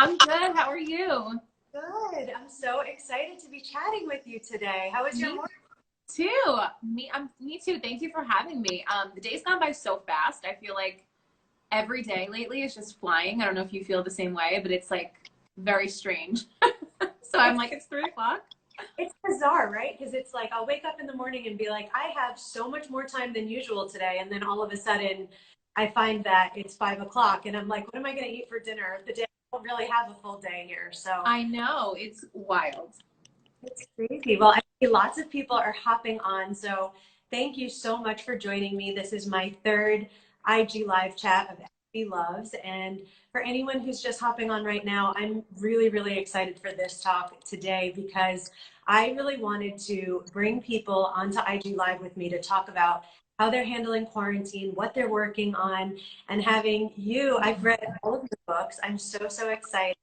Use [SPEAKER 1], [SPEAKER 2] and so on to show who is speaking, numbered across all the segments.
[SPEAKER 1] I'm good. How are you?
[SPEAKER 2] Good. I'm so excited to be chatting with you today. How was your
[SPEAKER 1] Me
[SPEAKER 2] morning?
[SPEAKER 1] too. Me too. Thank you for having me. The day's gone by so fast. I feel like every day lately is just flying. I don't know if you feel the same way, but it's like very strange. So I'm
[SPEAKER 2] It's
[SPEAKER 1] like, it's 3 o'clock.
[SPEAKER 2] it's bizarre, right? Because it's like I'll wake up in the morning and be like, I have so much more time than usual today, and then all of a sudden, I find that it's 5 o'clock, and I'm like, what am I going to eat for dinner? The day I don't really have a full day here, so
[SPEAKER 1] I know. It's wild.
[SPEAKER 2] it's crazy. Well, I see lots of people are hopping on, so thank you so much for joining me. This is my third IG live chat of FB Loves, and for anyone who's just hopping on right now, I'm really, really excited for this talk today because I really wanted to bring people onto IG Live with me to talk about how they're handling quarantine, what they're working on, and having you. I've read all of your books. I'm so, so excited.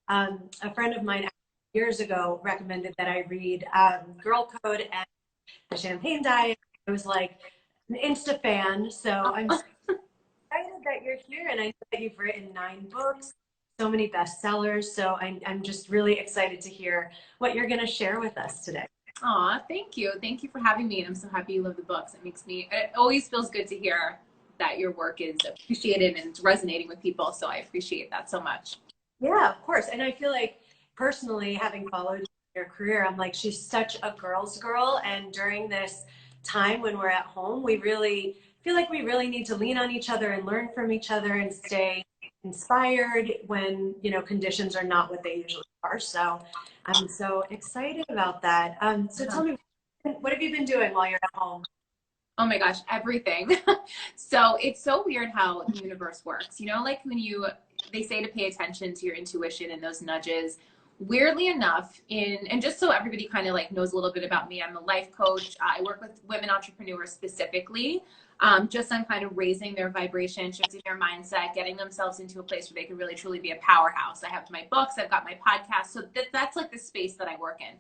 [SPEAKER 2] A friend of mine years ago recommended that I read Girl Code and The Champagne Diet. I was like an Insta fan, so I'm so excited that you're here, and I know that you've written 9 books, so many bestsellers. So I'm just really excited to hear what you're going to share with us today.
[SPEAKER 1] Aw, thank you. Thank you for having me. And I'm so happy you love the books. It always feels good to hear that your work is appreciated and it's resonating with people. So I appreciate that so much.
[SPEAKER 2] Yeah, of course. And I feel like personally, having followed your career, I'm like, she's such a girl's girl. And during this time when we're at home, we really feel like we really need to lean on each other and learn from each other and stay inspired when, conditions are not what they usually are. So I'm so excited about that. So tell me, what have you been doing while you're at home?
[SPEAKER 1] Oh my gosh, everything. So it's so weird how the universe works. Like when they say to pay attention to your intuition and those nudges. Weirdly enough, and just so everybody kind of like knows a little bit about me, I'm a life coach. I work with women entrepreneurs specifically, just on kind of raising their vibration, shifting their mindset, getting themselves into a place where they can really truly be a powerhouse. I have my books, I've got my podcast, so that's like the space that I work in.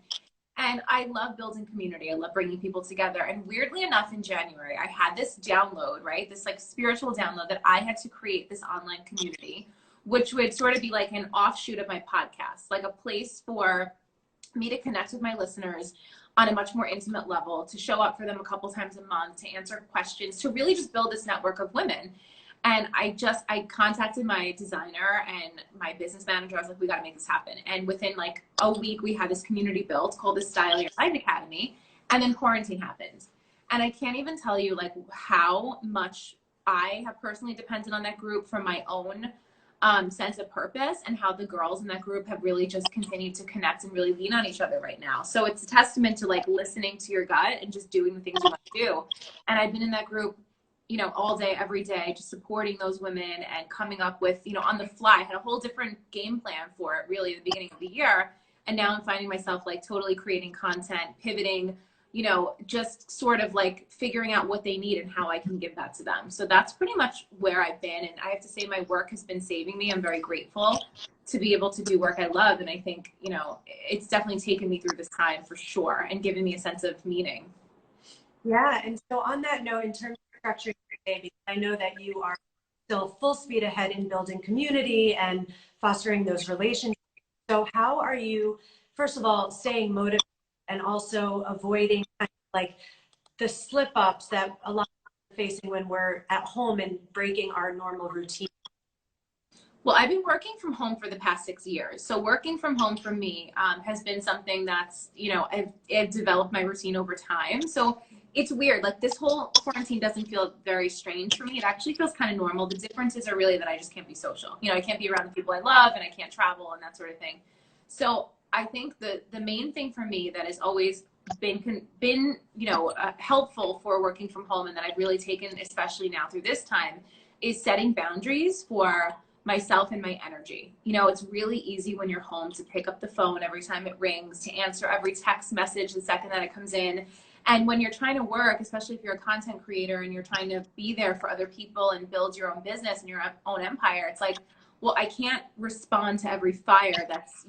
[SPEAKER 1] And I love building community. I love bringing people together. And weirdly enough, in January, I had this download, right? This like spiritual download that I had to create this online community, which would sort of be like an offshoot of my podcast, like a place for me to connect with my listeners on a much more intimate level, to show up for them a couple times a month, to answer questions, to really just build this network of women. And I contacted my designer and my business manager. I was like, we got to make this happen. And within like a week, we had this community built called the Style Your Life Academy. And then quarantine happened. And I can't even tell you like how much I have personally depended on that group for my own sense of purpose, and how the girls in that group have really just continued to connect and really lean on each other right now. So it's a testament to like listening to your gut and just doing the things you want to do. And I've been in that group all day, every day, just supporting those women and coming up with, on the fly. I had a whole different game plan for it really at the beginning of the year. And now I'm finding myself like totally creating content, pivoting, just sort of like figuring out what they need and how I can give that to them. So that's pretty much where I've been. And I have to say my work has been saving me. I'm very grateful to be able to do work I love. And I think, it's definitely taken me through this time for sure and given me a sense of meaning.
[SPEAKER 2] Yeah. And so on that note, in terms of structuring your day, because I know that you are still full speed ahead in building community and fostering those relationships. So how are you, first of all, staying motivated and also avoiding kind of like the slip ups that a lot of people are facing when we're at home and breaking our normal routine?
[SPEAKER 1] Well, I've been working from home for the past 6 years. So working from home for me has been something that's, I've developed my routine over time. So it's weird. Like this whole quarantine doesn't feel very strange for me. It actually feels kind of normal. The differences are really that I just can't be social. I can't be around the people I love, and I can't travel and that sort of thing. So I think the main thing for me that has always been helpful for working from home, and that I've really taken, especially now through this time, is setting boundaries for myself and my energy. It's really easy when you're home to pick up the phone every time it rings, to answer every text message the second that it comes in. And when you're trying to work, especially if you're a content creator and you're trying to be there for other people and build your own business and your own empire, it's like, well, I can't respond to every fire that's,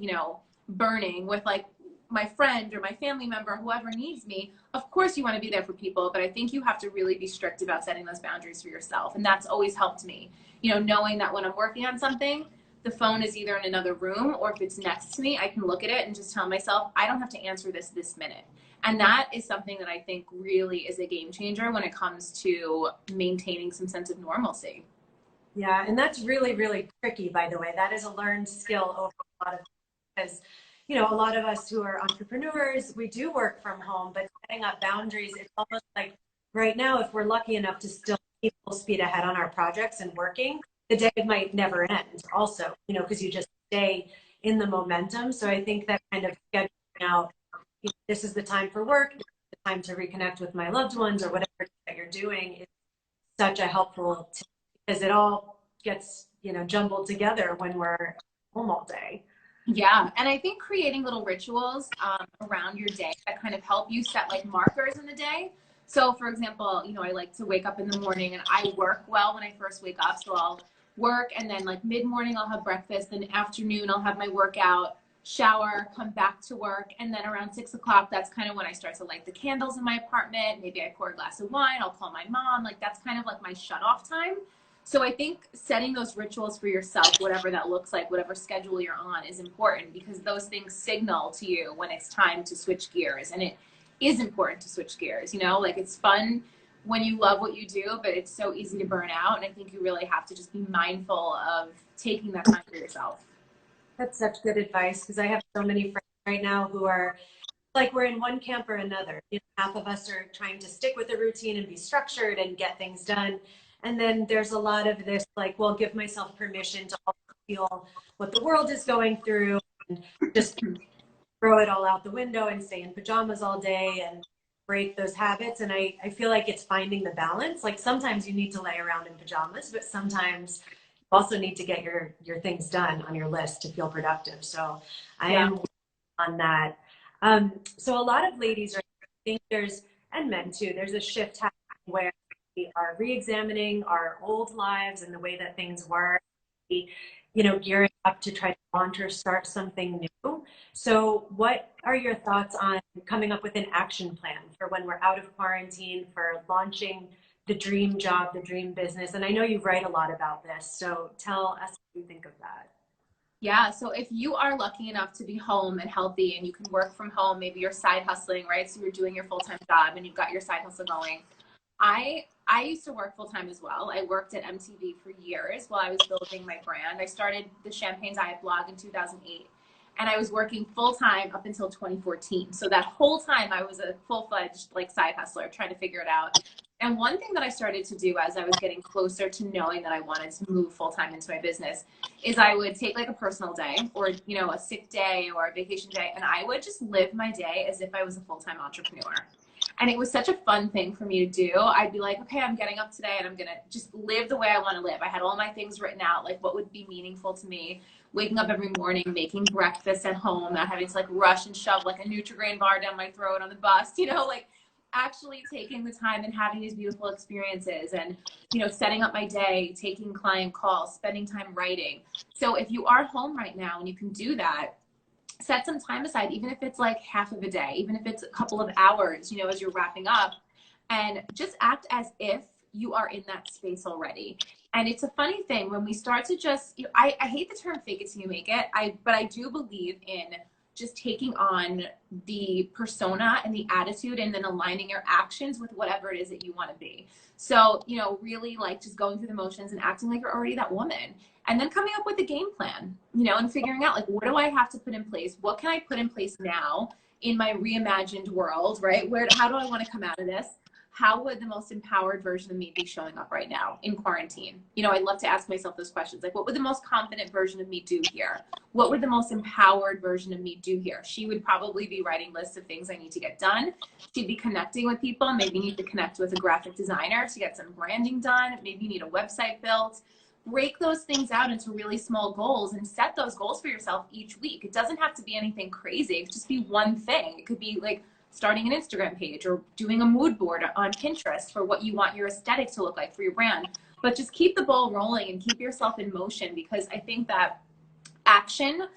[SPEAKER 1] burning with like my friend or my family member, whoever needs me. Of course you want to be there for people, but I think you have to really be strict about setting those boundaries for yourself. And that's always helped me, knowing that when I'm working on something, the phone is either in another room or if it's next to me, I can look at it and just tell myself, I don't have to answer this minute. And that is something that I think really is a game changer when it comes to maintaining some sense of normalcy.
[SPEAKER 2] Yeah, and that's really, really tricky, by the way. That is a learned skill over a lot of, because, you know, a lot of us who are entrepreneurs, we do work from home, but setting up boundaries, it's almost like right now, if we're lucky enough to still keep full speed ahead on our projects and working, the day might never end also, you know, because you just stay in the momentum. So I think that kind of scheduling out, you know, this is the time for work, this is the time to reconnect with my loved ones or whatever that you're doing is such a helpful tip because it all gets, you know, jumbled together when we're home all day.
[SPEAKER 1] Yeah, and I think creating little rituals around your day that kind of help you set like markers in the day. So for example, you know, I like to wake up in the morning and I work well when I first wake up. So I'll work and then like mid-morning I'll have breakfast, then afternoon I'll have my workout, shower, come back to work. And then around 6 o'clock, that's kind of when I start to light the candles in my apartment. Maybe I pour a glass of wine, I'll call my mom. Like that's kind of like my shut off time. So I think setting those rituals for yourself, whatever that looks like, whatever schedule you're on, is important because those things signal to you when it's time to switch gears. And it is important to switch gears, you know, like it's fun when you love what you do, but it's so easy to burn out. And I think you really have to just be mindful of taking that time for yourself.
[SPEAKER 2] That's such good advice because I have so many friends right now who are like we're in one camp or another. You know, half of us are trying to stick with the routine and be structured and get things done. And then there's a lot of this like, well, give myself permission to also feel what the world is going through and just throw it all out the window and stay in pajamas all day and break those habits. And I feel like it's finding the balance. Like sometimes you need to lay around in pajamas, but sometimes you also need to get your things done on your list to feel productive. So I
[SPEAKER 1] Yeah.
[SPEAKER 2] am on that. So a lot of ladies are, I think there's, and men too, there's a shift happening where we are re-examining our old lives and the way that things were, you know, gearing up to try to launch or start something new. So what are your thoughts on coming up with an action plan for when we're out of quarantine, for launching the dream job, the dream business? And I know you write a lot about this, so tell us what you think of that.
[SPEAKER 1] Yeah. So if you are lucky enough to be home and healthy and you can work from home, maybe you're side hustling, right? So you're doing your full-time job and you've got your side hustle going. I used to work full-time as well. I worked at MTV for years while I was building my brand. I started the Champagne Diet blog in 2008 and I was working full-time up until 2014. So that whole time I was a full-fledged like side hustler trying to figure it out. And one thing that I started to do as I was getting closer to knowing that I wanted to move full-time into my business is I would take like a personal day or, you know, a sick day or a vacation day, and I would just live my day as if I was a full-time entrepreneur. And it was such a fun thing for me to do. I'd be like, okay, I'm getting up today and I'm going to just live the way I want to live. I had all my things written out, like what would be meaningful to me. Waking up every morning, making breakfast at home, not having to like rush and shove like a Nutri-Grain bar down my throat on the bus, you know, like actually taking the time and having these beautiful experiences and, you know, setting up my day, taking client calls, spending time writing. So if you are home right now and you can do that, set some time aside, even if it's like half of a day, even if it's a couple of hours, you know, as you're wrapping up, and just act as if you are in that space already. And it's a funny thing when we start to just, you know, I hate the term fake it till you make it. But I do believe in just taking on the persona and the attitude and then aligning your actions with whatever it is that you want to be. So, you know, really like just going through the motions and acting like you're already that woman. And then coming up with a game plan, you know, and figuring out like, what do I have to put in place? What can I put in place now in my reimagined world, right? How do I want to come out of this? How would the most empowered version of me be showing up right now in quarantine? You know, I love to ask myself those questions. Like, what would the most confident version of me do here? What would the most empowered version of me do here? She would probably be writing lists of things I need to get done. She'd be connecting with people. Maybe you need to connect with a graphic designer to get some branding done. Maybe you need a website built. Break those things out into really small goals and set those goals for yourself each week. It doesn't have to be anything crazy. It could just be one thing. It could be like starting an Instagram page or doing a mood board on Pinterest for what you want your aesthetic to look like for your brand. But just keep the ball rolling and keep yourself in motion, because I think that action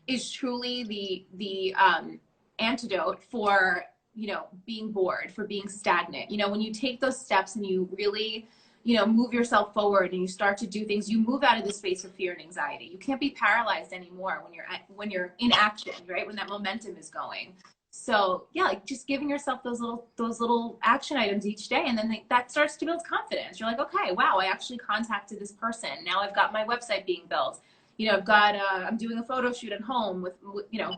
[SPEAKER 1] is truly the antidote for, you know, being bored, for being stagnant. You know, when you take those steps and you really, move yourself forward and you start to do things, you move out of the space of fear and anxiety. You can't be paralyzed anymore when you're in action, right? When that momentum is going. So yeah, like just giving yourself those little action items each day, and then that starts to build confidence. You're like, okay, wow, I actually contacted this person. Now I've got my website being built. I've got I'm doing a photo shoot at home with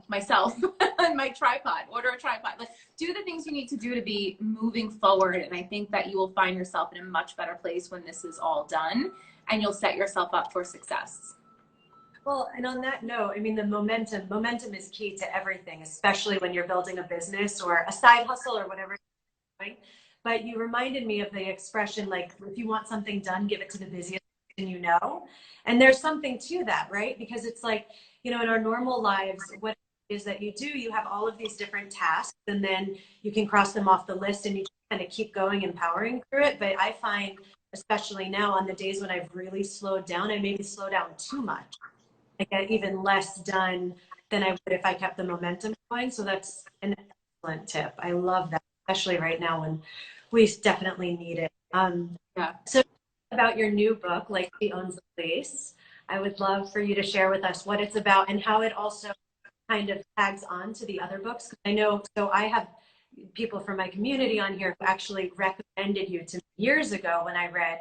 [SPEAKER 1] myself and my tripod. Order a tripod. Like, do the things you need to do to be moving forward. And I think that you will find yourself in a much better place when this is all done, and you'll set yourself up for success.
[SPEAKER 2] Well, and on that note, I mean, the momentum is key to everything, especially when you're building a business or a side hustle or whatever you're doing. But you reminded me of the expression, like, if you want something done, give it to the busiest person you know. And there's something to that, right? Because it's like, in our normal lives, what it is that you do, you have all of these different tasks, and then you can cross them off the list and you just kind of keep going and powering through it. But I find, especially now on the days when I've really slowed down, I maybe slow down too much. I get even less done than I would if I kept the momentum going. So that's an excellent tip. I love that, especially right now when we definitely need it.
[SPEAKER 1] Yeah.
[SPEAKER 2] So about your new book, Like She Owns the Place, I would love for you to share with us what it's about and how it also kind of tags on to the other books. I know, so I have people from my community on here who actually recommended you to me years ago when I read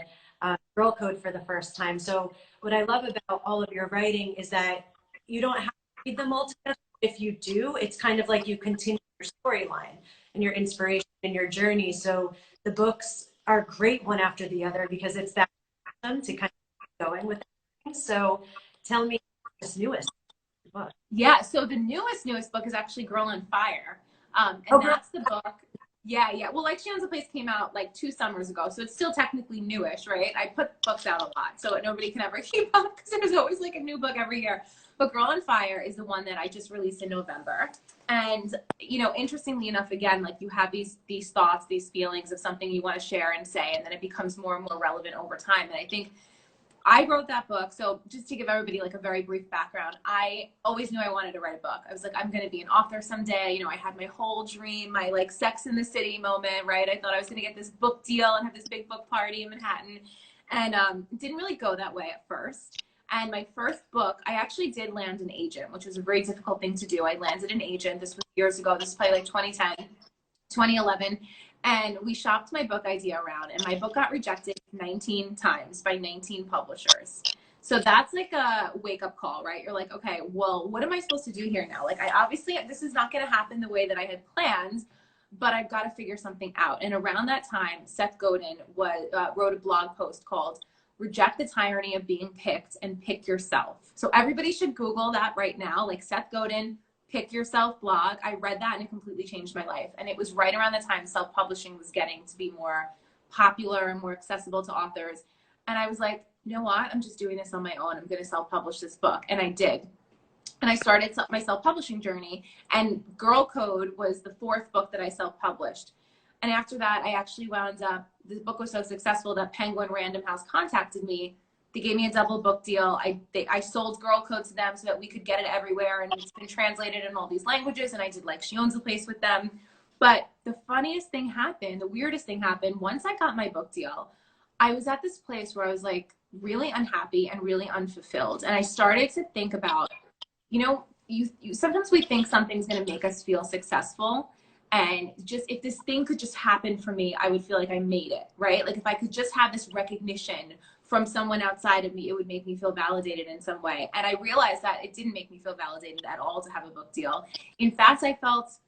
[SPEAKER 2] Girl Code for the first time. So what I love about all of your writing is that you don't have to read them all together. If you do, it's kind of like you continue your storyline and your inspiration and your journey. So the books are great one after the other because it's that to kind of keep going with everything. So tell me this newest book.
[SPEAKER 1] Yeah, so the newest book is actually Girl on Fire. And that's the book. Yeah. Well, Like She Owns the Place came out like 2 summers ago, so it's still technically newish, right? I put books out a lot, so nobody can ever keep up because there's always like a new book every year. But Girl on Fire is the one that I just released in November. And, interestingly enough, again, like you have these thoughts, these feelings of something you want to share and say, and then it becomes more and more relevant over time. And I think I wrote that book. So just to give everybody like a very brief background, I always knew I wanted to write a book. I was like, I'm going to be an author someday. I had my whole dream, my like Sex in the City moment, right? I thought I was going to get this book deal and have this big book party in Manhattan. And it didn't really go that way at first. And my first book, I actually did land an agent, which was a very difficult thing to do. I landed an agent. This was years ago. This was probably like 2010, 2011. And we shopped my book idea around, and my book got rejected 19 times by 19 publishers. So that's like a wake-up call, right? You're like, okay, well, what am I supposed to do here now? Like, this is not going to happen the way that I had planned, but I've got to figure something out. And around that time, Seth Godin wrote a blog post called Reject the Tyranny of Being Picked and Pick Yourself. So everybody should Google that right now, like Seth Godin, Pick Yourself blog. I read that and it completely changed my life. And it was right around the time self-publishing was getting to be more popular and more accessible to authors. And I was like, you know what? I'm just doing this on my own. I'm going to self-publish this book. And I did. And I started my self-publishing journey. And Girl Code was the 4th book that I self-published. And after that, I actually wound up, the book was so successful that Penguin Random House contacted me. They gave me a double book deal. I sold Girl Code to them so that we could get it everywhere, and it's been translated in all these languages, and I did Like She Owns the Place with them. But the funniest thing happened, the weirdest thing happened, once I got my book deal, I was at this place where I was like really unhappy and really unfulfilled. And I started to think about, sometimes we think something's going to make us feel successful. And just if this thing could just happen for me, I would feel like I made it, right? Like if I could just have this recognition from someone outside of me, it would make me feel validated in some way. And I realized that it didn't make me feel validated at all to have a book deal. In fact, I felt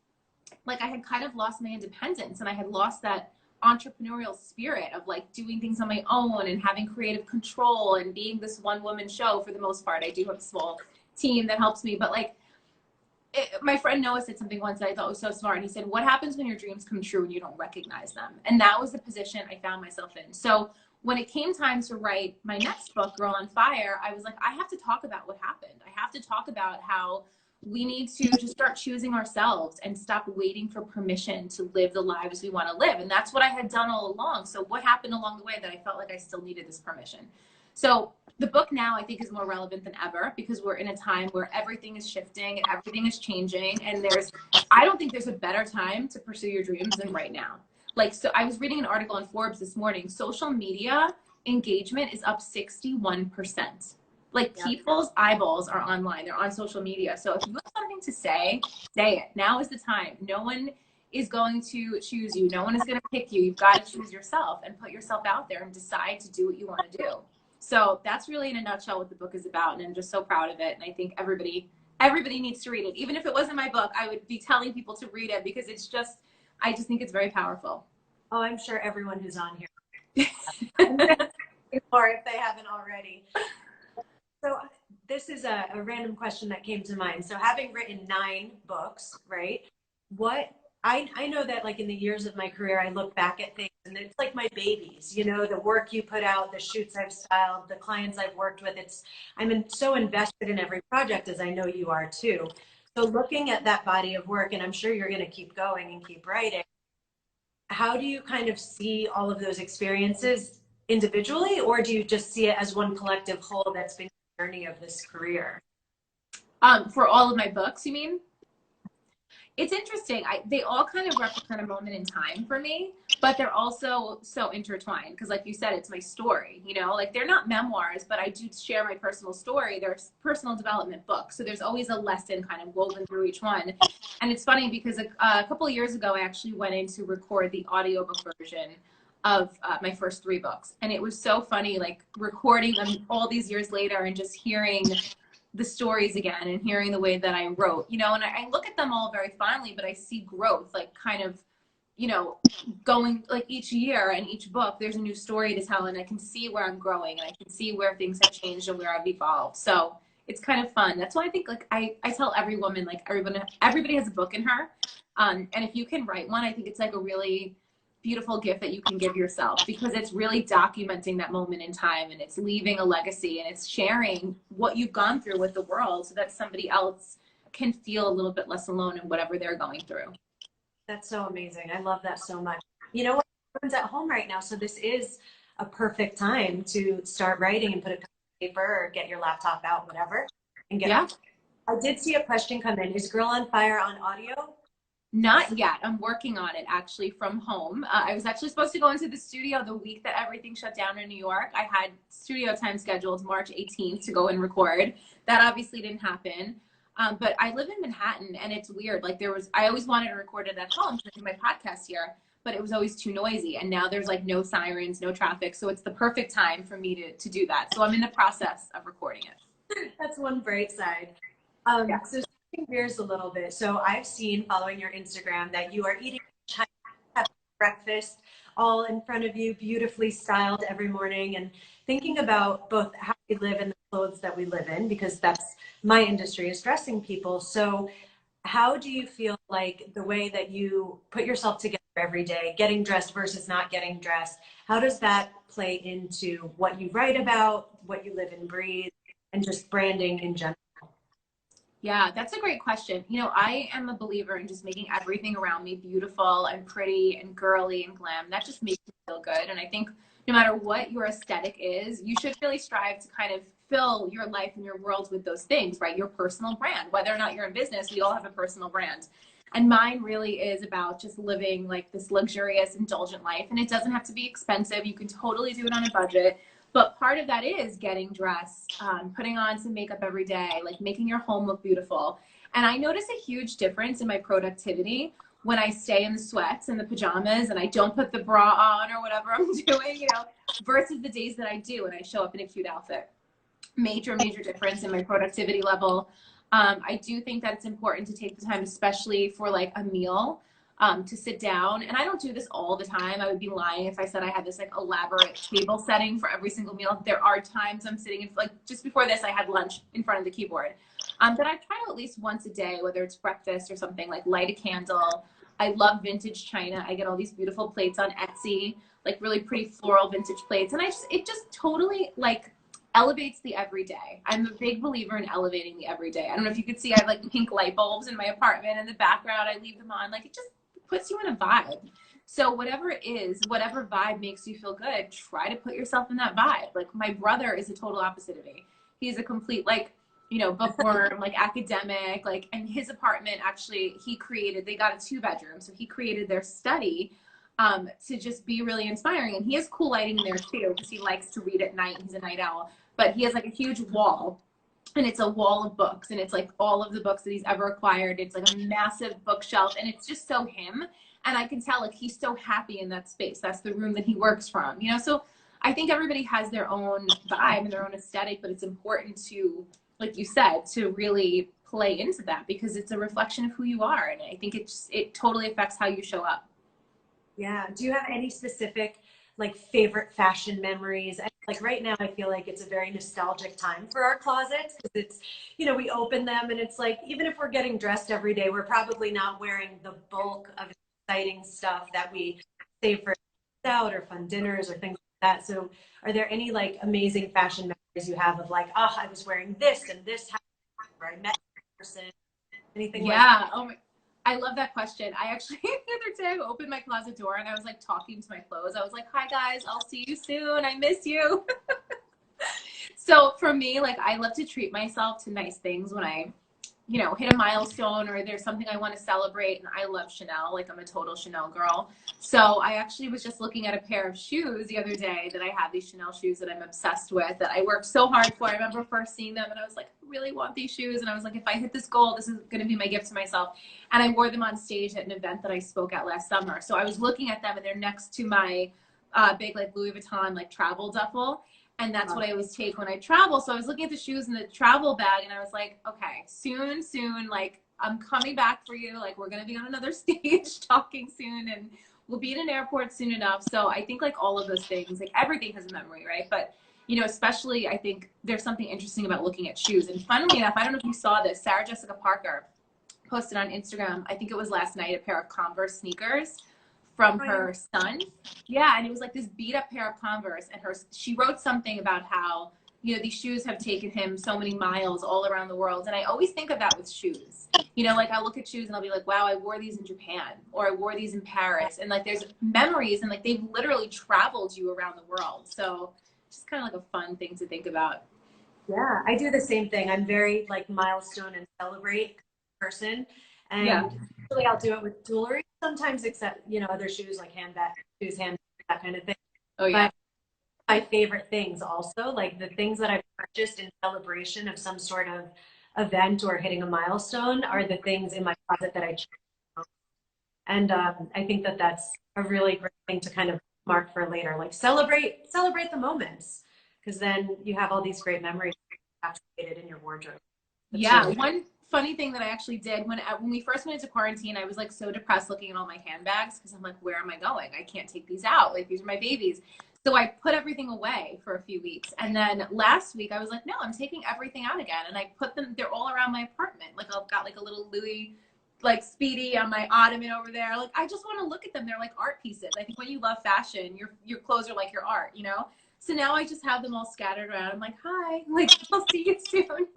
[SPEAKER 1] like I had kind of lost my independence, and I had lost that entrepreneurial spirit of like doing things on my own and having creative control and being this one woman show for the most part. I do have a small team that helps me, but like my friend Noah said something once that I thought was so smart. And he said, what happens when your dreams come true and you don't recognize them? And that was the position I found myself in. So when it came time to write my next book, Girl on Fire, I was like, I have to talk about what happened. I have to talk about how we need to just start choosing ourselves and stop waiting for permission to live the lives we want to live. And that's what I had done all along. So what happened along the way that I felt like I still needed this permission? So the book now I think is more relevant than ever because we're in a time where everything is shifting and everything is changing. And I don't think there's a better time to pursue your dreams than right now. Like, so I was reading an article on Forbes this morning. Social media engagement is up 61%. Like
[SPEAKER 2] Yeah.
[SPEAKER 1] people's eyeballs are online, they're on social media. So if you have something to say it. Now is the time. No one is going to choose you. No one is going to pick you. You've got to choose yourself and put yourself out there and decide to do what you want to do. So that's really in a nutshell what the book is about. And I'm just so proud of it. And I think everybody needs to read it. Even if it wasn't my book, I would be telling people to read it because it's just, I just think it's very powerful.
[SPEAKER 2] Oh, I'm sure everyone who's on here or if they haven't already. So this is a random question that came to mind. So having written 9 books, right? What I know that like in the years of my career, I look back at things and it's like my babies, you know, the work you put out, the shoots I've styled, the clients I've worked with. So invested in every project as I know you are too. So looking at that body of work, and I'm sure you're going to keep going and keep writing, how do you kind of see all of those experiences individually, or do you just see it as one collective whole that's been the journey of this career?
[SPEAKER 1] For all of my books, you mean? It's interesting. They all kind of represent a moment in time for me, but they're also so intertwined because, like you said, it's my story. You know, like they're not memoirs, but I do share my personal story. They're personal development books, so there's always a lesson kind of woven through each one. And it's funny because a couple of years ago, I actually went in to record the audiobook version of my first 3 books, and it was so funny, like recording them all these years later and just hearing the stories again and hearing the way that I wrote, you know, and I look at them all very fondly, but I see growth, like kind of, you know, going like each year and each book, there's a new story to tell, and I can see where I'm growing and I can see where things have changed and where I've evolved. So it's kind of fun. That's why I think like I tell every woman, like everybody has a book in her. And if you can write one, I think it's like a really beautiful gift that you can give yourself because it's really documenting that moment in time and it's leaving a legacy and it's sharing what you've gone through with the world so that somebody else can feel a little bit less alone in whatever they're going through.
[SPEAKER 2] That's so amazing. I love that so much. You know what? Everyone's at home right now, so this is a perfect time to start writing and put a pen on paper or get your laptop out, whatever, and get.
[SPEAKER 1] Yeah.
[SPEAKER 2] I did see a question come in. Is Girl on Fire on audio?
[SPEAKER 1] Not yet. I'm working on it actually from home. I was actually supposed to go into the studio the week that everything shut down in New York. I had studio time scheduled March 18th to go and record. That obviously didn't happen. But I live in Manhattan and it's weird. Like I always wanted to record it at home to do my podcast here, but it was always too noisy. And now there's like no sirens, no traffic. So it's the perfect time for me to do that. So I'm in the process of recording it.
[SPEAKER 2] That's one bright side.
[SPEAKER 1] Yeah.
[SPEAKER 2] So switching gears a little bit. So I've seen following your Instagram that you are eating Chinese breakfast all in front of you, beautifully styled every morning, and thinking about both how we live and the clothes that we live in, because that's my industry is dressing people. So how do you feel like the way that you put yourself together every day, getting dressed versus not getting dressed, how does that play into what you write about, what you live and breathe, and just branding in general?
[SPEAKER 1] Yeah, that's a great question. You know, I am a believer in just making everything around me beautiful and pretty and girly and glam. That just makes me feel good. And I think no matter what your aesthetic is, you should really strive to kind of fill your life and your world with those things, right? Your personal brand. Whether or not you're in business, we all have a personal brand. And mine really is about just living like this luxurious, indulgent life. And it doesn't have to be expensive. You can totally do it on a budget. But part of that is getting dressed, putting on some makeup every day, like making your home look beautiful. And I notice a huge difference in my productivity when I stay in the sweats and the pajamas and I don't put the bra on or whatever I'm doing, you know, versus the days that I do and I show up in a cute outfit. Major difference in my productivity level. I do think that it's important to take the time, especially for like a meal, to sit down. And I don't do this all the time. I would be lying if I said I had this like elaborate table setting for every single meal. There are times I'm sitting in, like just before this, I had lunch in front of the keyboard. But I try to at least once a day, whether it's breakfast or something, like light a candle. I love vintage china. I get all these beautiful plates on Etsy, like really pretty floral vintage plates. And it just totally like elevates the everyday. I'm a big believer in elevating the everyday. I don't know if you could see, I have like pink light bulbs in my apartment in the background. I leave them on. Like it just puts you in a vibe. So whatever it is, whatever vibe makes you feel good, try to put yourself in that vibe. Like my brother is a total opposite of me. He's a complete like, you know, bookworm, like academic, like, and his apartment actually, they got a 2-bedroom. So he created their study to just be really inspiring. And he has cool lighting in there too, because he likes to read at night. He's a night owl. But he has like a huge wall, and it's a wall of books, and it's like all of the books that he's ever acquired. It's like a massive bookshelf, and it's just so him. And I can tell like he's so happy in that space. That's the room that he works from, you know? So I think everybody has their own vibe and their own aesthetic, but it's important to, like you said, to really play into that, because it's a reflection of who you are. And I think it totally affects how you show up.
[SPEAKER 2] Yeah. Do you have any specific like favorite fashion memories? Like right now, I feel like it's a very nostalgic time for our closets, because it's, you know, we open them and it's like, even if we're getting dressed every day, we're probably not wearing the bulk of exciting stuff that we save for out or fun dinners or things like that. So are there any like amazing fashion memories you have of like, oh, I was wearing this and this happened, or I met this person, anything like that?
[SPEAKER 1] Yeah. Oh my, I love that question. I actually, the other day, I opened my closet door and I was like talking to my clothes. I was like, hi guys, I'll see you soon. I miss you. So for me, like I love to treat myself to nice things when I, you know, hit a milestone or there's something I want to celebrate. And I love Chanel. Like I'm a total Chanel girl. So I actually was just looking at a pair of shoes the other day that I have, these Chanel shoes that I'm obsessed with, that I worked so hard for. I remember first seeing them and I was like, I really want these shoes. And I was like, if I hit this goal, this is going to be my gift to myself. And I wore them on stage at an event that I spoke at last summer. So I was looking at them and they're next to my big like Louis Vuitton like travel duffel. And that's what I always take when I travel. So I was looking at the shoes in the travel bag and I was like, okay, soon, like I'm coming back for you. Like we're going to be on another stage talking soon and we'll be in an airport soon enough. So I think like all of those things, like everything has a memory, right? But you know, especially I think there's something interesting about looking at shoes. And funnily enough, I don't know if you saw this, Sarah Jessica Parker posted on Instagram, I think it was last night, a pair of Converse sneakers from her son. Yeah, and it was like this beat up pair of Converse, and she wrote something about how, you know, these shoes have taken him so many miles all around the world. And I always think of that with shoes. You know, like I look at shoes and I'll be like, wow, I wore these in Japan, or I wore these in Paris. And like there's memories and like they've literally traveled you around the world. So just kind of like a fun thing to think about.
[SPEAKER 2] Yeah, I do the same thing. I'm very like milestone and celebrate person. And
[SPEAKER 1] Yeah.
[SPEAKER 2] usually I'll do it with jewelry sometimes, except, you know, other shoes like handbags, that kind of thing.
[SPEAKER 1] Oh yeah.
[SPEAKER 2] But my favorite things also, like the things that I've purchased in celebration of some sort of event or hitting a milestone, are the things in my closet that I cherish. And I think that that's a really great thing to kind of mark for later. Like celebrate the moments, because then you have all these great memories activated in your wardrobe. That's
[SPEAKER 1] Yeah,
[SPEAKER 2] really
[SPEAKER 1] one funny thing that I actually did when we first went into quarantine, I was like so depressed looking at all my handbags, because I'm like, where am I going? I can't take these out. Like these are my babies. So I put everything away for a few weeks. And then last week I was like, no, I'm taking everything out again. And I put them, they're all around my apartment. Like I've got like a little Louis like Speedy on my ottoman over there. Like I just want to look at them. They're like art pieces. I think when you love fashion, your clothes are like your art, you know? So now I just have them all scattered around. I'm like, hi, like I'll see you soon.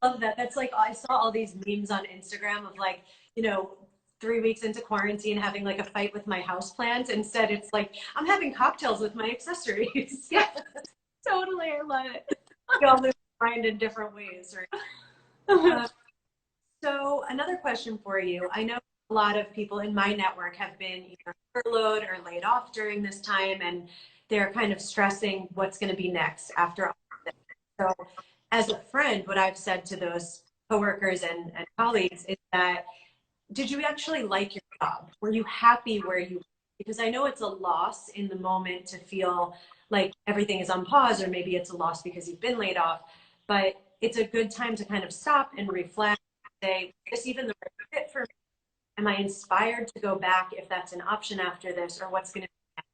[SPEAKER 2] I love that. That's like, I saw all these memes on Instagram of like, you know, 3 weeks into quarantine having like a fight with my houseplant. Instead, it's like, I'm having cocktails with my accessories.
[SPEAKER 1] Yeah, totally. I love it.
[SPEAKER 2] We all live mind in different ways, right? So another question for you. I know a lot of people in my network have been either furloughed or laid off during this time, and they're kind of stressing what's going to be next after all of this. So as a friend, what I've said to those coworkers and colleagues is that, did you actually like your job? Were you happy where you were? Because I know it's a loss in the moment to feel like everything is on pause, or maybe it's a loss because you've been laid off, but it's a good time to kind of stop and reflect, say, is this even the right fit for me? Am I inspired to go back if that's an option after this, or what's going to be next?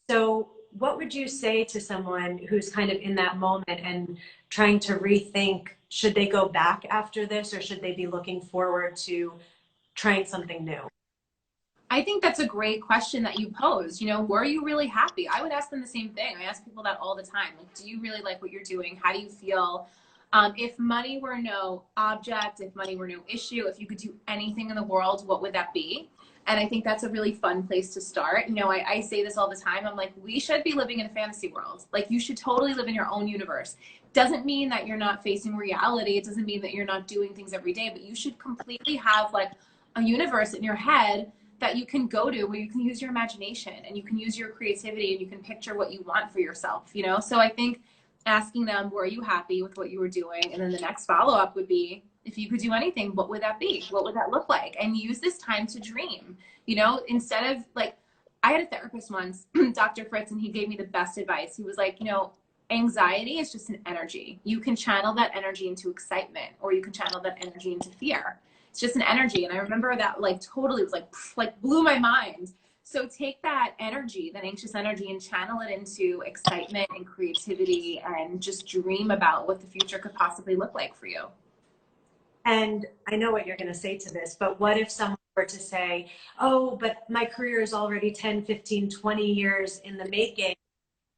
[SPEAKER 2] So what would you say to someone who's kind of in that moment and trying to rethink, should they go back after this, or should they be looking forward to trying something new?
[SPEAKER 1] I think that's a great question that you posed. You know, were you really happy? I would ask them the same thing. I ask people that all the time. Like, do you really like what you're doing? How do you feel? If money were no object, if money were no issue, if you could do anything in the world, what would that be? And I think that's a really fun place to start. You know, I say this all the time. I'm like, we should be living in a fantasy world. Like, you should totally live in your own universe. Doesn't mean that you're not facing reality. It doesn't mean that you're not doing things every day, but you should completely have like a universe in your head that you can go to where you can use your imagination and you can use your creativity and you can picture what you want for yourself, you know? So I think asking them, were you happy with what you were doing? And then the next follow-up would be, if you could do anything, what would that be? What would that look like? And use this time to dream, you know, instead of like, I had a therapist once, Dr. Fritz, and he gave me the best advice. He was like, you know, anxiety is just an energy. You can channel that energy into excitement, or you can channel that energy into fear. It's just an energy. And I remember that like totally was like blew my mind. So take that energy, that anxious energy, and channel it into excitement and creativity, and just dream about what the future could possibly look like for you.
[SPEAKER 2] And I know what you're going to say to this, but what if someone were to say, oh, but my career is already 10, 15, 20 years in the making,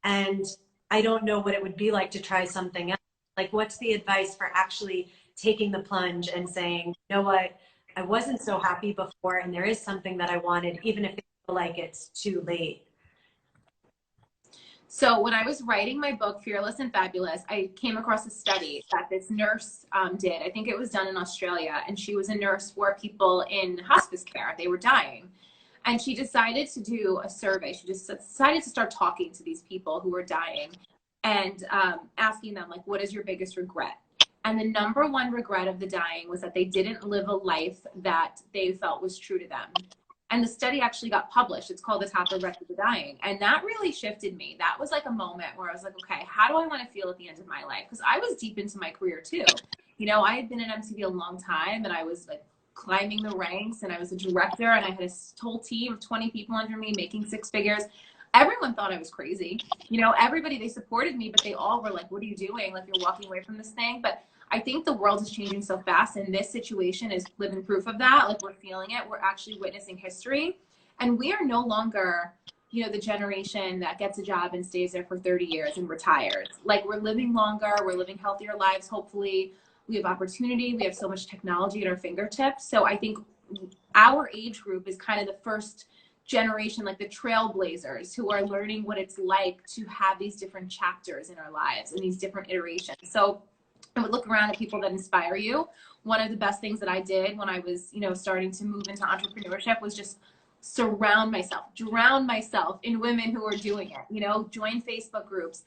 [SPEAKER 2] and I don't know what it would be like to try something else. Like, what's the advice for actually taking the plunge and saying, you know what, I wasn't so happy before, and there is something that I wanted, even if it feels like it's too late?
[SPEAKER 1] So when I was writing my book, Fearless and Fabulous, I came across a study that this nurse did. I think it was done in Australia, and she was a nurse for people in hospice care. They were dying. And she decided to do a survey. She just decided to start talking to these people who were dying and asking them, like, what is your biggest regret? And the number one regret of the dying was that they didn't live a life that they felt was true to them. And the study actually got published. It's called The Top Regrets of the Dying. And that really shifted me. That was like a moment where I was like, okay, how do I want to feel at the end of my life? Because I was deep into my career too. You know, I had been in MTV a long time, and I was like climbing the ranks, and I was a director, and I had a whole team of 20 people under me making six figures. Everyone thought I was crazy. You know, everybody, they supported me, but they all were like, what are you doing? Like, you're walking away from this thing. But I think the world is changing so fast, and this situation is living proof of that. Like, we're feeling it. We're actually witnessing history. And we are no longer, you know, the generation that gets a job and stays there for 30 years and retires. Like, we're living longer. We're living healthier lives, hopefully. We have opportunity. We have so much technology at our fingertips. So I think our age group is kind of the first generation, like the trailblazers, who are learning what it's like to have these different chapters in our lives and these different iterations. So I would look around at people that inspire you. One of the best things that I did when I was, you know, starting to move into entrepreneurship was just surround myself, drown myself in women who are doing it, you know, join Facebook groups.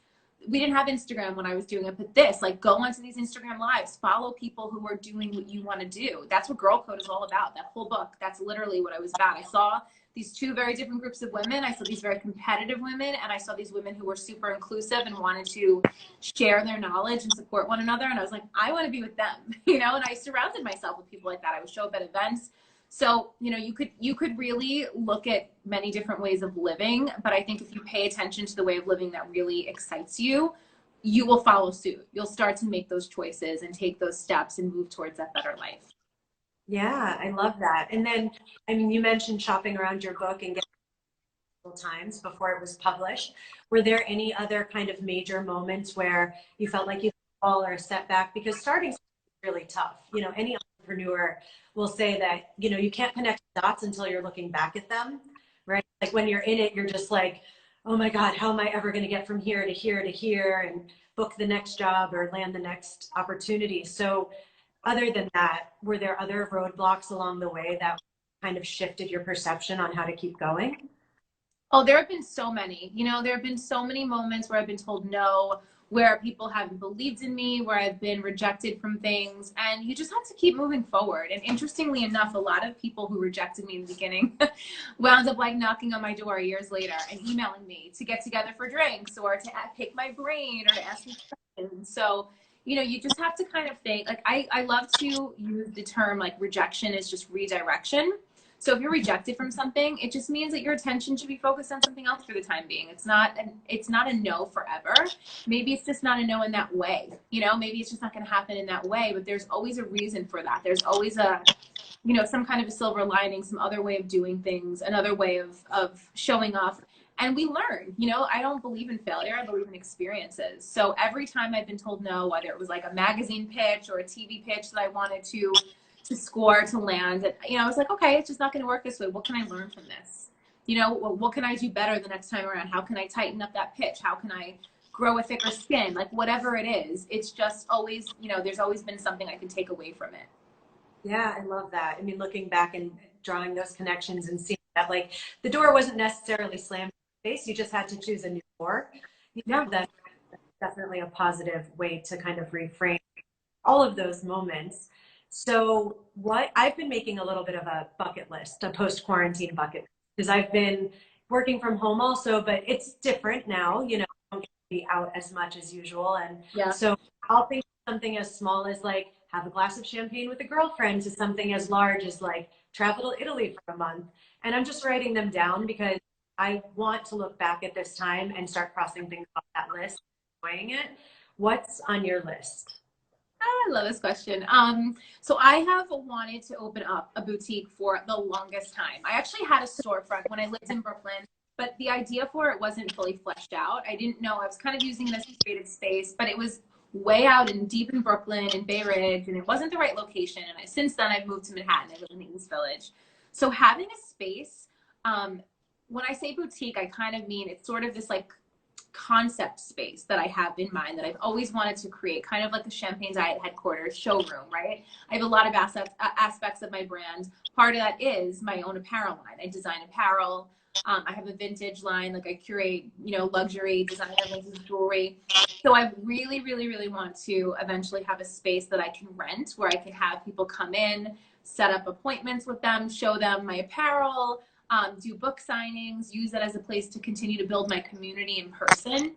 [SPEAKER 1] We didn't have Instagram when I was doing it, but this, like, go onto these Instagram lives, follow people who are doing what you want to do. That's what Girl Code is all about. That whole book, that's literally what I was about. I saw these two very different groups of women. I saw these very competitive women, and I saw these women who were super inclusive and wanted to share their knowledge and support one another. And I was like, I want to be with them, you know, and I surrounded myself with people like that. I would show up at events. So, you know, you could really look at many different ways of living, but I think if you pay attention to the way of living that really excites you, you will follow suit. You'll start to make those choices and take those steps and move towards that better life.
[SPEAKER 2] Yeah, I love that. And then, I mean, you mentioned shopping around your book and getting times before it was published. Were there any other kind of major moments where you felt like you fall or a setback? Because starting is really tough. You know, any entrepreneur will say that, you know, you can't connect dots until you're looking back at them, right? Like, when you're in it, you're just like, oh my God, how am I ever going to get from here to here to here and book the next job or land the next opportunity? So other than that, were there other roadblocks along the way that kind of shifted your perception on how to keep going?
[SPEAKER 1] Oh, there have been so many. You know, there have been so many moments where I've been told no, where people haven't believed in me, where I've been rejected from things, and you just have to keep moving forward. And interestingly enough, a lot of people who rejected me in the beginning wound up like knocking on my door years later and emailing me to get together for drinks or to pick my brain or to ask me questions. So, you know, you just have to kind of think, like, I love to use the term, like, rejection is just redirection. So if you're rejected from something, it just means that your attention should be focused on something else for the time being. It's not a no forever. Maybe it's just not a no in that way. You know, maybe it's just not going to happen in that way, but there's always a reason for that. There's always a, you know, some kind of a silver lining, some other way of doing things, another way of showing off. And we learn, you know, I don't believe in failure. I believe in experiences. So every time I've been told no, whether it was like a magazine pitch or a TV pitch that I wanted to score, to land, and, you know, I was like, okay, it's just not going to work this way. What can I learn from this? You know, what can I do better the next time around? How can I tighten up that pitch? How can I grow a thicker skin? Like, whatever it is, it's just always, you know, there's always been something I can take away from it.
[SPEAKER 2] Yeah, I love that. I mean, looking back and drawing those connections and seeing that. Like the door wasn't necessarily slammed in your face. You just had to choose a new door.
[SPEAKER 1] Yeah.
[SPEAKER 2] That's definitely a positive way to kind of reframe all of those moments. So what I've been making a little bit of a bucket list, a post-quarantine bucket, because I've been working from home also, but it's different now, you know, I don't get to be out as much as usual. And
[SPEAKER 1] Yeah.
[SPEAKER 2] so I'll think of something as small as like have a glass of champagne with a girlfriend to something as large as like travel to Italy for a month. And I'm just writing them down because I want to look back at this time and start crossing things off that list, enjoying it. What's on your list?
[SPEAKER 1] I love this question. So I have wanted to open up a boutique for the longest time. I actually had a storefront when I lived in Brooklyn, but the idea for it wasn't fully fleshed out. I didn't know. I was kind of using it as a creative space, but it was way out and deep in Brooklyn and Bay Ridge, and it wasn't the right location. And since then, I've moved to Manhattan. I live in the East Village. So having a space, when I say boutique, I kind of mean it's sort of this like concept space that I have in mind that I've always wanted to create, kind of like the Champagne Diet headquarters showroom, right? I have a lot of aspects of my brand. Part of that is my own apparel line. I design apparel. I have a vintage line, like I curate, you know, luxury designer vintage jewelry. So I really, really, really want to eventually have a space that I can rent where I can have people come in, set up appointments with them, show them my apparel, do book signings, use that as a place to continue to build my community in person,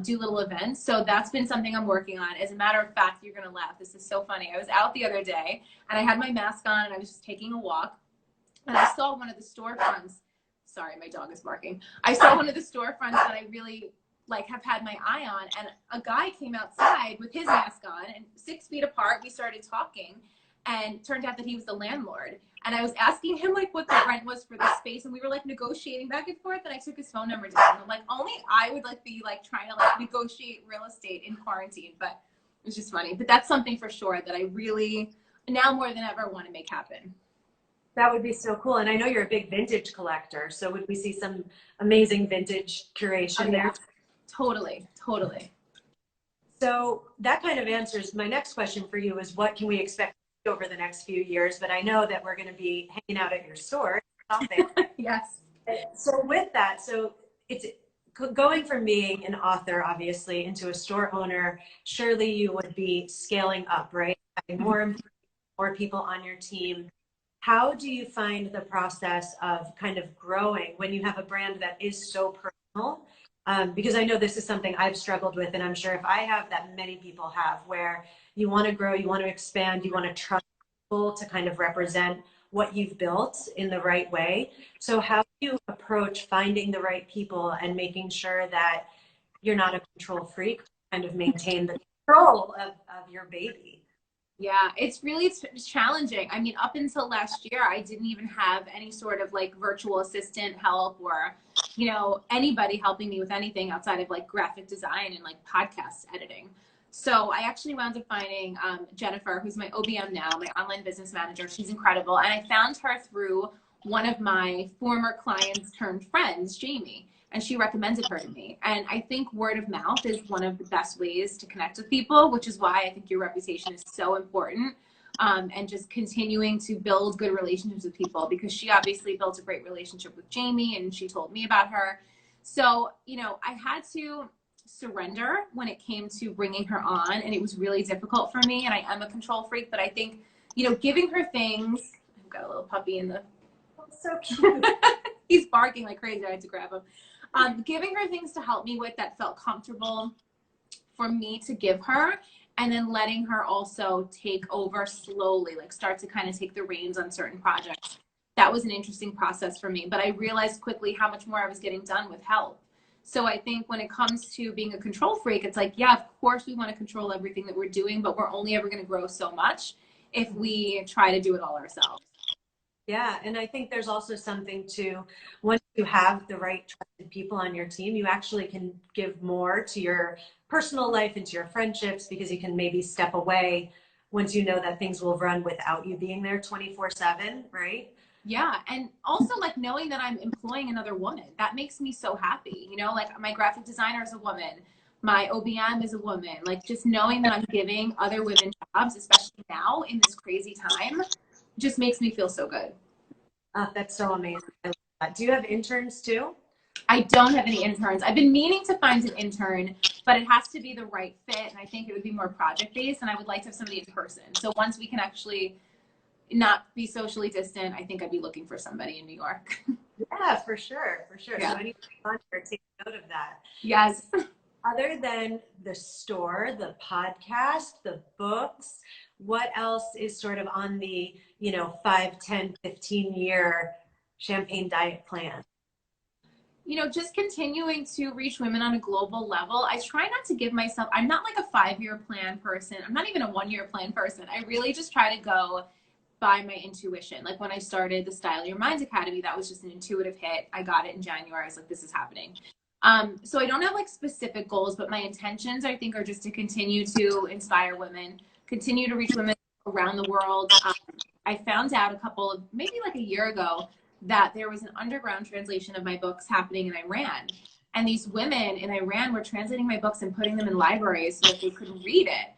[SPEAKER 1] do little events. So that's been something I'm working on. As a matter of fact, you're going to laugh. This is so funny. I was out the other day and I had my mask on and I was just taking a walk and I saw one of the storefronts. Sorry, my dog is barking. I saw one of the storefronts that I really like have had my eye on, and a guy came outside with his mask on and 6 feet apart. We started talking and turned out that he was the landlord. And I was asking him like what the rent was for the space, and we were like negotiating back and forth. And I took his phone number down. And I'm like, only I would like be like trying to like negotiate real estate in quarantine. But it was just funny. But that's something for sure that I really now more than ever want to make happen.
[SPEAKER 2] That would be so cool. And I know you're a big vintage collector. So would we see some amazing vintage curation there?
[SPEAKER 1] Totally, totally.
[SPEAKER 2] So that kind of answers my next question for you is what can we expect over the next few years? But I know that we're going to be hanging out at your store.
[SPEAKER 1] Yes.
[SPEAKER 2] So with that, so it's going from being an author, obviously, into a store owner, surely you would be scaling up, right? Having more people on your team. How do you find the process of kind of growing when you have a brand that is so personal? Because I know this is something I've struggled with, and I'm sure if I have that many people have, where you want to grow, you want to expand, you want to trust people to kind of represent what you've built in the right way. So how do you approach finding the right people and making sure that you're not a control freak, kind of maintain the control of your baby?
[SPEAKER 1] Yeah, it's really challenging. I mean, up until last year, I didn't even have any sort of like virtual assistant help or, you know, anybody helping me with anything outside of like graphic design and like podcast editing. So I actually wound up finding Jennifer, who's my OBM now, my online business manager. She's incredible. And I found her through one of my former clients turned friends, Jamie. And she recommended her to me. And I think word of mouth is one of the best ways to connect with people, which is why I think your reputation is so important. And just continuing to build good relationships with people, because she obviously built a great relationship with Jamie and she told me about her. So, you know, I had to surrender when it came to bringing her on. And it was really difficult for me. And I am a control freak, but I think, you know, giving her things, I've got a little puppy in the,
[SPEAKER 2] Oh, so cute.
[SPEAKER 1] He's barking like crazy. I had to grab him. Giving her things to help me with that felt comfortable for me to give her, and then letting her also take over slowly, like start to kind of take the reins on certain projects. That was an interesting process for me, but I realized quickly how much more I was getting done with help. So I think when it comes to being a control freak, it's like, yeah, of course we want to control everything that we're doing, but we're only ever going to grow so much if we try to do it all ourselves.
[SPEAKER 2] Yeah, and I think there's also something to, once you have the right trusted people on your team, you actually can give more to your personal life and to your friendships, because you can maybe step away once you know that things will run without you being there 24/7, right?
[SPEAKER 1] Yeah, and also like knowing that I'm employing another woman, that makes me so happy. You know, like my graphic designer is a woman, my OBM is a woman. Like just knowing that I'm giving other women jobs, especially now in this crazy time, just makes me feel so good.
[SPEAKER 2] That's so amazing. Do you have interns too?
[SPEAKER 1] I don't have any interns. I've been meaning to find an intern, but it has to be the right fit. And I think it would be more project based. And I would like to have somebody in person. So once we can actually not be socially distant, I think I'd be looking for somebody in New York.
[SPEAKER 2] Yeah, for sure. For sure.
[SPEAKER 1] Yeah.
[SPEAKER 2] So anyone on here, take note of that.
[SPEAKER 1] Yes.
[SPEAKER 2] Other than the store, the podcast, the books, what else is sort of on the, 5, 10, 15-year Champagne diet plan?
[SPEAKER 1] Just continuing to reach women on a global level. I try not to give myself, I'm not like a 5-year plan person. I'm not even a 1-year plan person. I really just try to go by my intuition. Like when I started the Style Your Mind Academy, that was just an intuitive hit. I got it in January. I was like, this is happening. So I don't have like specific goals, but my intentions, I think, are just to continue to inspire women, continue to reach women around the world. I found out maybe like a year ago, that there was an underground translation of my books happening in Iran. And these women in Iran were translating my books and putting them in libraries so that they could read it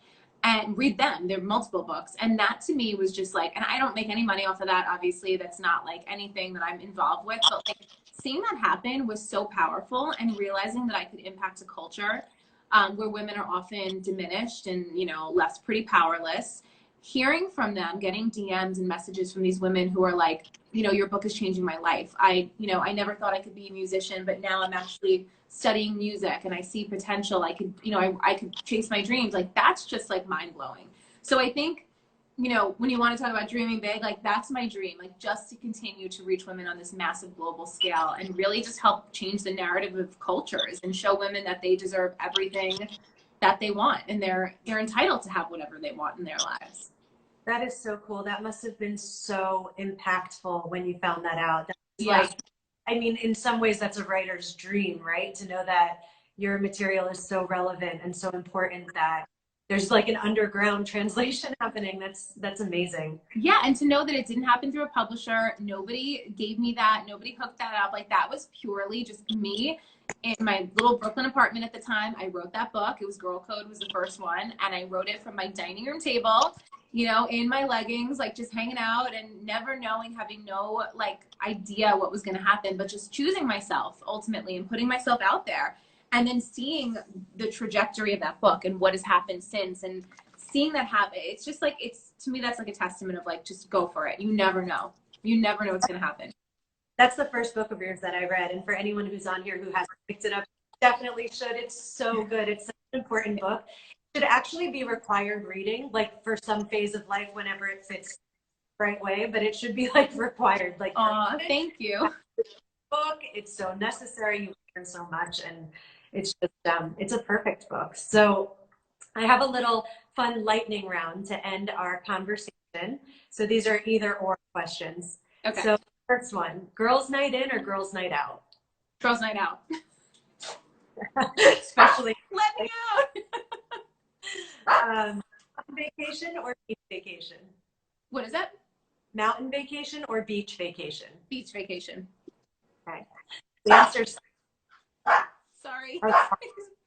[SPEAKER 1] and read them. There are multiple books. And that to me was just like, and I don't make any money off of that. Obviously, that's not like anything that I'm involved with, but like seeing that happen was so powerful, and realizing that I could impact a culture where women are often diminished and, left pretty powerless. Hearing from them, getting DMs and messages from these women who are like, your book is changing my life. I never thought I could be a musician, but now I'm actually studying music and I see potential. I could, I could chase my dreams. Like that's just like mind blowing. So I think, when you want to talk about dreaming big, like that's my dream, like just to continue to reach women on this massive global scale and really just help change the narrative of cultures and show women that they deserve everything that they want, and they're entitled to have whatever they want in their lives.
[SPEAKER 2] That is so cool. That must have been so impactful when you found that out. That's
[SPEAKER 1] Yeah.
[SPEAKER 2] like, I mean, in some ways that's a writer's dream, right? To know that your material is so relevant and so important that there's like an underground translation happening. That's amazing.
[SPEAKER 1] Yeah, and to know that it didn't happen through a publisher, nobody gave me that, nobody hooked that up. Like that was purely just me in my little Brooklyn apartment at the time. I wrote that book. It was Girl Code was the first one, and I wrote it from my dining room table, in my leggings, like just hanging out and never knowing, having no like idea what was going to happen, but just choosing myself ultimately and putting myself out there, and then seeing the trajectory of that book and what has happened since, and seeing that happen. It's just like, to me, that's like a testament of like, just go for it. You never know what's going to happen.
[SPEAKER 2] That's the first book of yours that I read. And for anyone who's on here who hasn't picked it up, definitely should. It's so good. It's such an important book. It should actually be required reading, like for some phase of life, whenever it fits the right way, but it should be like required. Like,
[SPEAKER 1] thank you.
[SPEAKER 2] Book. It's so necessary. You learn so much, and it's just, it's a perfect book. So I have a little fun lightning round to end our conversation. So these are either or questions.
[SPEAKER 1] Okay.
[SPEAKER 2] So first one, girls' night in or girls' night out?
[SPEAKER 1] Girls' night out.
[SPEAKER 2] Especially.
[SPEAKER 1] Let me out.
[SPEAKER 2] Vacation or beach vacation?
[SPEAKER 1] What is that?
[SPEAKER 2] Mountain vacation or beach vacation?
[SPEAKER 1] Beach vacation.
[SPEAKER 2] Okay. Dance or
[SPEAKER 1] Sorry.
[SPEAKER 2] Okay.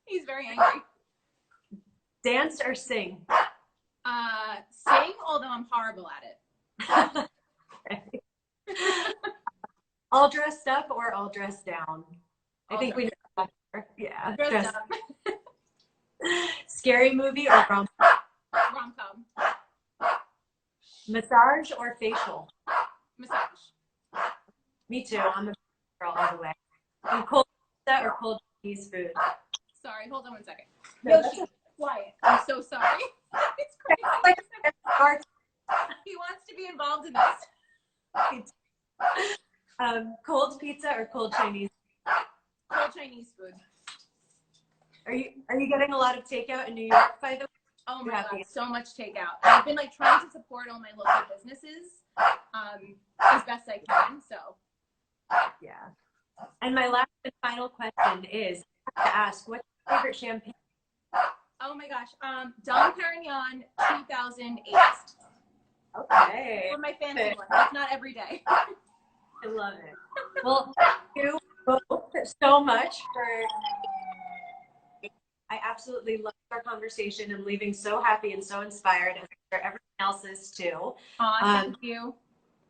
[SPEAKER 1] He's very angry.
[SPEAKER 2] Dance or sing?
[SPEAKER 1] Sing, although I'm horrible at it.
[SPEAKER 2] All dressed up or all dressed down? I think we know. Yeah.
[SPEAKER 1] Dressed up.
[SPEAKER 2] Scary movie or
[SPEAKER 1] Rom-com.
[SPEAKER 2] Massage or facial?
[SPEAKER 1] Massage.
[SPEAKER 2] Me too. I'm a girl all the way. And cold pizza or cold Chinese food?
[SPEAKER 1] Sorry, hold on one second.
[SPEAKER 2] No,
[SPEAKER 1] Yoshi, quiet. I'm so sorry. It's crazy. He wants to be involved in this.
[SPEAKER 2] Cold pizza or cold Chinese?
[SPEAKER 1] Cold Chinese food.
[SPEAKER 2] Are you getting a lot of takeout in New York, by the way?
[SPEAKER 1] Oh my God, so much takeout. I've been like trying to support all my local businesses as best I can. So
[SPEAKER 2] yeah. And my last and final question is, I have to ask, what's your favorite champagne?
[SPEAKER 1] Oh my gosh, Dom Perignon 2008.
[SPEAKER 2] Okay.
[SPEAKER 1] Or my fancy one. That's not every day.
[SPEAKER 2] I love it. Well, thank you both so much for. I absolutely loved our conversation. I'm leaving so happy and so inspired, and I'm sure everyone else is too.
[SPEAKER 1] Thank you.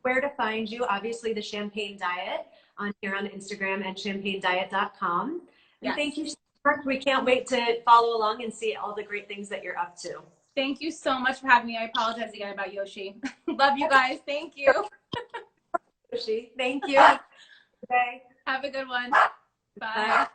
[SPEAKER 2] Where to find you? Obviously, the Champagne Diet. on here on Instagram and champagnediet.com. And
[SPEAKER 1] Yes.
[SPEAKER 2] thank you so much. We can't wait to follow along and see all the great things that you're up to.
[SPEAKER 1] Thank you so much for having me. I apologize again about Yoshi. Love you guys. Thank you.
[SPEAKER 2] Yoshi, thank you. Have a good day.
[SPEAKER 1] Have a good one. Bye.
[SPEAKER 2] Bye.